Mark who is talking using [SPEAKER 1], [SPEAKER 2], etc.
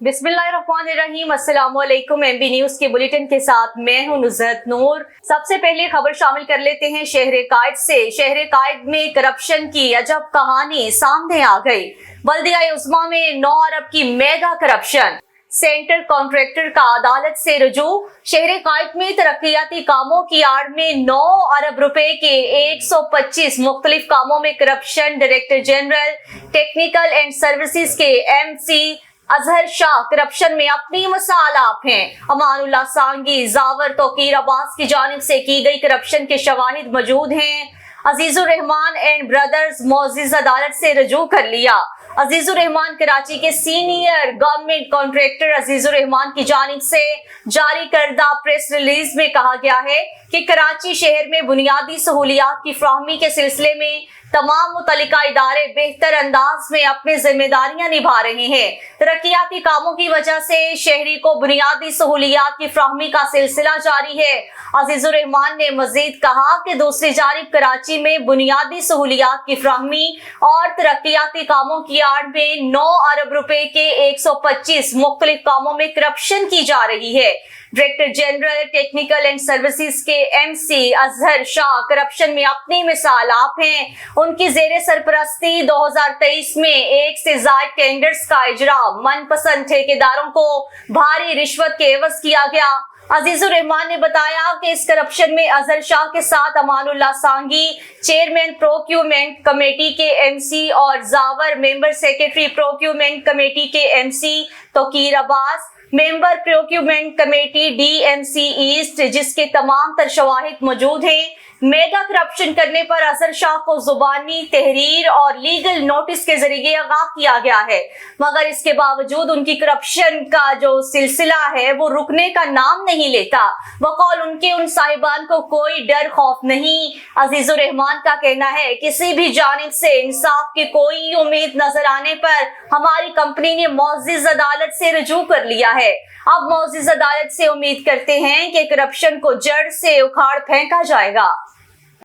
[SPEAKER 1] बिस्मिल्लाहिर्रहमानिर्रहीम, अस्सलामुअलैकुम। MB news के बुलेटिन के साथ मैं हूं नुज़रत नूर। सबसे पहले खबर शामिल कर लेते हैं शहर कायद से। शहर कायद में करप्शन की अजब कहानी सामने आ गई। बल्दिया उज़्मा में 9 अरब की मेगा करप्शन। सेंटर कॉन्ट्रैक्टर का अदालत से रुजू। शहर कायद में तरक्याती कामों की आड़ में 9 अरब रुपए के 125 मुख्तलिफ कामों में corruption. Director general technical and services के MC अजहर शाह करप्शन में अपनी मिसाल आप हैं। अमानुल्लाह सांगी, जावर, तौकीर अब्बास की जानिब से की गई करप्शन के शवाहिद मौजूद हैं। अजीजुर रहमान एंड ब्रदर्स मोअज़्ज़िज़ अदालत से रुजू कर लिया। अजीजुर रहमान कराची के senior government contractor Azizur Rahman की जानिब से जारी करदा प्रेस रिलीज में कहा गया है कि कराची शहर में बुनियादी सहूलियात की फ्राहमी के सिलसिले में तमाम मुतल्लिका इदारे बेहतर अंदाज में अपनी जिम्मेदारियां निभा रहे हैं। तरक्याती कामों की वजह से शहरी को बुनियादी सहूलियात की फ्राहमी का सिलसिला जारी है। अजीजुर रहमान ने मजीद कहा कि दूसरी जानिब कराची में बुनियादी सहूलियात की फ्राहमी और तरक्याती कामों की आड़ में 9 अरब रुपए के 125 मुख्तलिफ कामों में करप्शन की जा रही है। Director general technical and services के MC अजहर शाह करप्शन में अपनी मिसाल आप हैं। उनकी जेर सरपरस्ती 2023 में 1 से ज्यादा टेंडर्स का इजरा मनपसंद ठेकेदारों को भारी रिश्वत के एवज किया गया। अजीजुर रहमान ने बताया कि इस करप्शन में अजहर शाह के साथ Amanullah Sangi chairman procurement committee के MC और Jawar member secretary procurement committee के MC Tauqeer Abbas member procurement committee DMC east, जिसके तमाम तर शवाहिद मौजूद हैं। मेगा करप्शन करने पर अजहर शाह को जुबानी तहरीर और लीगल नोटिस के जरिए आगाह किया गया है, मगर इसके बावजूद उनकी करप्शन का जो सिलसिला है वो रुकने का नाम नहीं लेता। बकौल उनके उन साहिबान को कोई डर खौफ नहीं। अजीजुर रहमान का कहना है किसी भी जानिब से इंसाफ की कोई उम्मीद नजर आने पर हमारी कंपनी ने मुअज़्ज़िज़ अदालत से रुजू कर लिया है। अब मुअज़्ज़िज़ अदालत से उम्मीद करते हैं कि करप्शन को जड़ से उखाड़ फेंका जाएगा।